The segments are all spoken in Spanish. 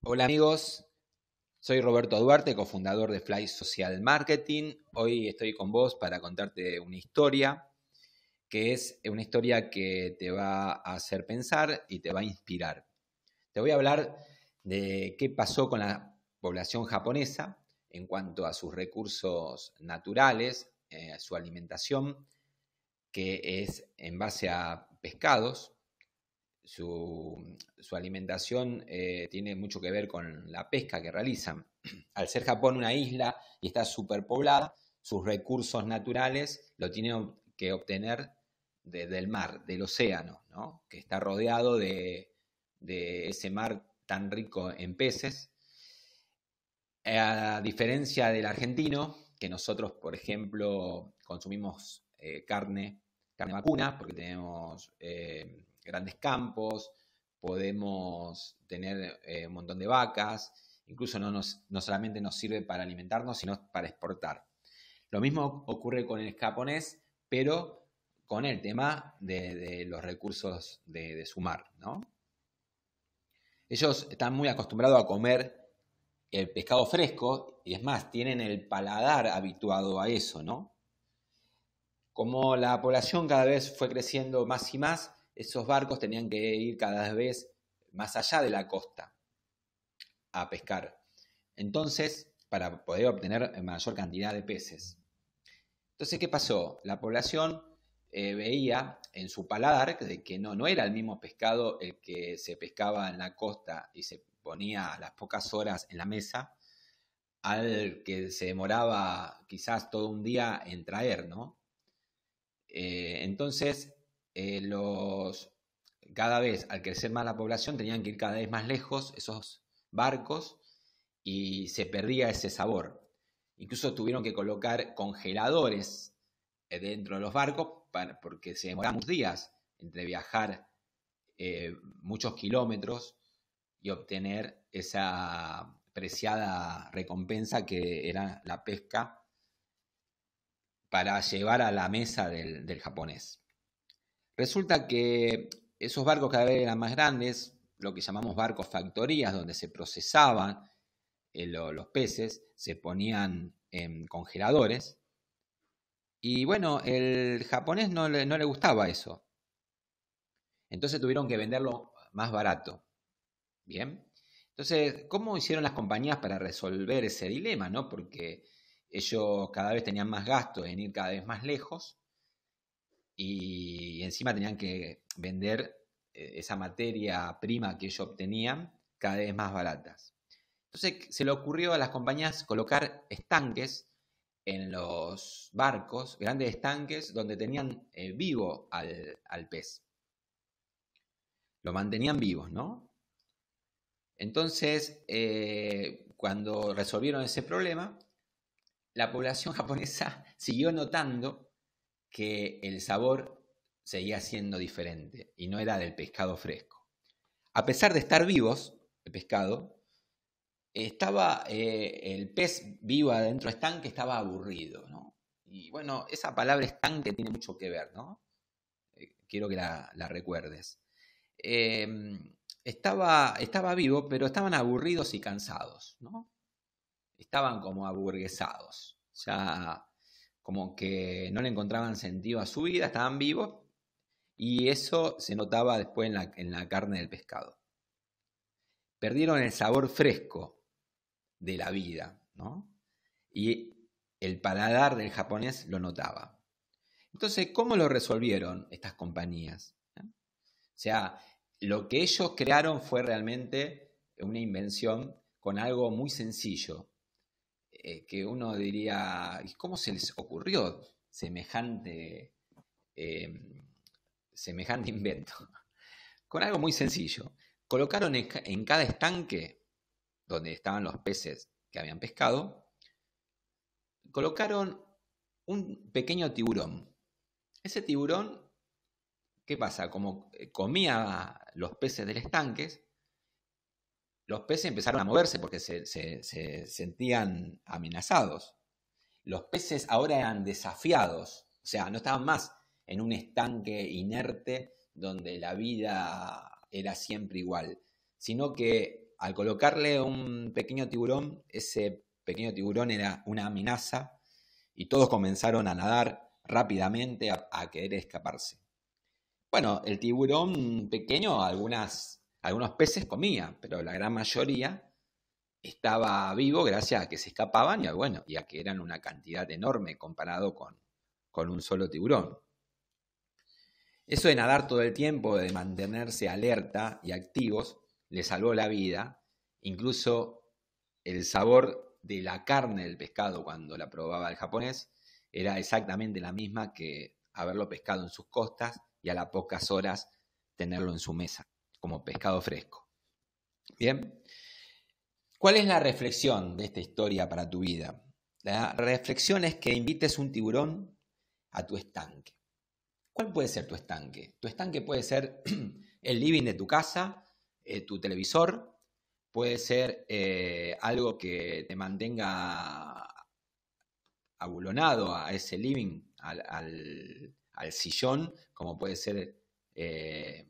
Hola amigos, soy Roberto Duarte, cofundador de Fly Social Marketing. Hoy estoy con vos para contarte una historia que es una historia que te va a hacer pensar y te va a inspirar. Te voy a hablar de qué pasó con la población japonesa en cuanto a sus recursos naturales, su alimentación, que es en base a pescados. Su alimentación tiene mucho que ver con la pesca que realizan. Al ser Japón una isla y está superpoblada, sus recursos naturales lo tienen que obtener del mar, del océano, ¿no? Que está rodeado de ese mar tan rico en peces. A diferencia del argentino, que nosotros, por ejemplo, consumimos carne vacuna, porque tenemos grandes campos, podemos tener un montón de vacas, incluso no solamente nos sirve para alimentarnos, sino para exportar. Lo mismo ocurre con el japonés, pero con el tema de los recursos de su mar, ¿no? Ellos están muy acostumbrados a comer el pescado fresco, y es más, tienen el paladar habituado a eso, ¿no? Como la población cada vez fue creciendo más y más, esos barcos tenían que ir cada vez más allá de la costa a pescar. Entonces, para poder obtener mayor cantidad de peces. Entonces, ¿qué pasó? La población veía en su paladar de que no era el mismo pescado el que se pescaba en la costa y se ponía a las pocas horas en la mesa, al que se demoraba quizás todo un día en traer, ¿no? Entonces, cada vez al crecer más la población tenían que ir cada vez más lejos esos barcos y se perdía ese sabor. Incluso tuvieron que colocar congeladores dentro de los barcos porque se demoraban muchos días entre viajar muchos kilómetros y obtener esa preciada recompensa que era la pesca para llevar a la mesa del japonés. Resulta que esos barcos cada vez eran más grandes, lo que llamamos barcos factorías, donde se procesaban los peces, se ponían en congeladores. Y bueno, el japonés no le gustaba eso. Entonces tuvieron que venderlo más barato. Bien. Entonces, ¿cómo hicieron las compañías para resolver ese dilema, no? Porque ellos cada vez tenían más gastos en ir cada vez más lejos y encima tenían que vender esa materia prima que ellos obtenían cada vez más baratas. Entonces se le ocurrió a las compañías colocar estanques en los barcos, grandes estanques donde tenían vivo al pez. Lo mantenían vivos, ¿no? Entonces, cuando resolvieron ese problema, la población japonesa siguió notando que el sabor seguía siendo diferente y no era del pescado fresco. A pesar de estar vivos, el pescado, estaba el pez vivo adentro del estanque, estaba aburrido, ¿no? Y bueno, esa palabra estanque tiene mucho que ver, ¿no? Quiero que la recuerdes. Eh, estaba vivo, pero estaban aburridos y cansados, ¿no? Estaban como aburguesados, ya como que no le encontraban sentido a su vida, estaban vivos y eso se notaba después en la carne del pescado. Perdieron el sabor fresco de la vida, ¿no? Y el paladar del japonés lo notaba. Entonces, ¿cómo lo resolvieron estas compañías? O sea, lo que ellos crearon fue realmente una invención con algo muy sencillo, que uno diría, ¿cómo se les ocurrió eh, semejante invento? Con algo muy sencillo. Colocaron en cada estanque donde estaban los peces que habían pescado, colocaron un pequeño tiburón. Ese tiburón, ¿qué pasa? Como comía los peces del estanque, los peces empezaron a moverse porque se sentían amenazados. Los peces ahora eran desafiados, o sea, no estaban más en un estanque inerte donde la vida era siempre igual, sino que al colocarle un pequeño tiburón, ese pequeño tiburón era una amenaza y todos comenzaron a nadar rápidamente a querer escaparse. Bueno, el tiburón pequeño algunos peces comía, pero la gran mayoría estaba vivo gracias a que se escapaban y a que eran una cantidad enorme comparado con un solo tiburón. Eso de nadar todo el tiempo, de mantenerse alerta y activos, le salvó la vida. Incluso el sabor de la carne del pescado cuando la probaba el japonés era exactamente la misma que haberlo pescado en sus costas y a las pocas horas tenerlo en su mesa, como pescado fresco. Bien, ¿cuál es la reflexión de esta historia para tu vida? La reflexión es que invites un tiburón a tu estanque. ¿Cuál puede ser tu estanque? Tu estanque puede ser el living de tu casa, tu televisor, puede ser algo que te mantenga abulonado a ese living, al sillón, como puede ser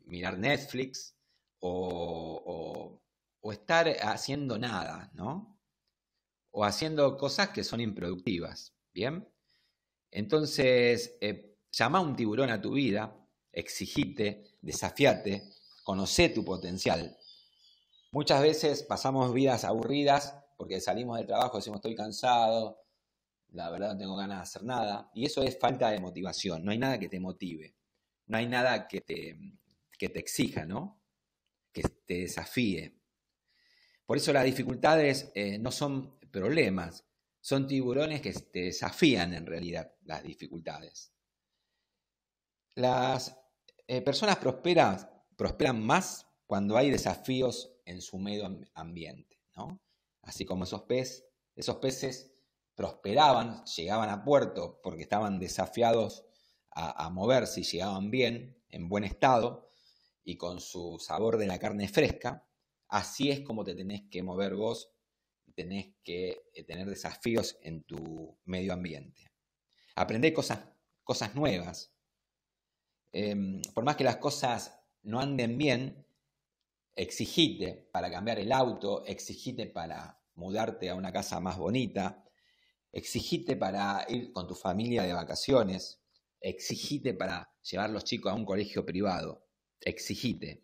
mirar Netflix o estar haciendo nada, ¿no? O haciendo cosas que son improductivas, ¿bien? Entonces, llama a un tiburón a tu vida, exigite, desafiate, conocé tu potencial. Muchas veces pasamos vidas aburridas porque salimos del trabajo y decimos estoy cansado, la verdad no tengo ganas de hacer nada, y eso es falta de motivación, no hay nada que te motive, no hay nada que te exija, ¿no? Que te desafíe. Por eso las dificultades no son problemas, son tiburones que te desafían en realidad las dificultades. Las personas prosperan más cuando hay desafíos en su medio ambiente, ¿no? Así como esos peces prosperaban, llegaban a puerto porque estaban desafiados a moverse y llegaban bien, en buen estado y con su sabor de la carne fresca. Así es como te tenés que mover vos, tenés que tener desafíos en tu medio ambiente. Aprender cosas nuevas. Por más que las cosas no anden bien, exigite para cambiar el auto, exigite para mudarte a una casa más bonita, exigite para ir con tu familia de vacaciones, exigite para llevar los chicos a un colegio privado, exigite.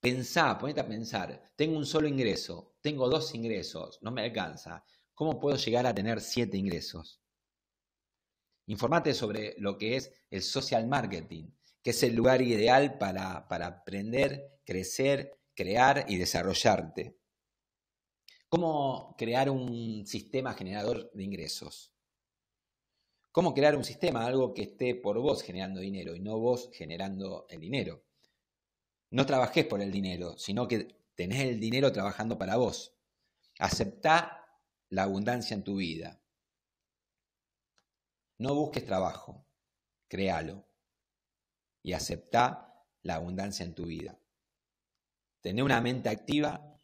Pensá, ponete a pensar, tengo un solo ingreso, tengo 2 ingresos, no me alcanza, ¿cómo puedo llegar a tener 7 ingresos? Informate sobre lo que es el social marketing, que es el lugar ideal para aprender, crecer, crear y desarrollarte. ¿Cómo crear un sistema generador de ingresos? ¿Cómo crear un sistema, algo que esté por vos generando dinero y no vos generando el dinero? No trabajés por el dinero, sino que tenés el dinero trabajando para vos. Aceptá la abundancia en tu vida. No busques trabajo, créalo y aceptá la abundancia en tu vida. Tené una mente activa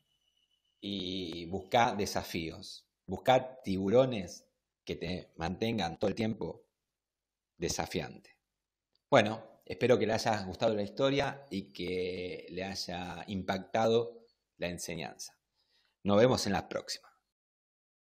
y buscá desafíos. Buscá tiburones que te mantengan todo el tiempo desafiante. Bueno, espero que le haya gustado la historia y que le haya impactado la enseñanza. Nos vemos en la próxima.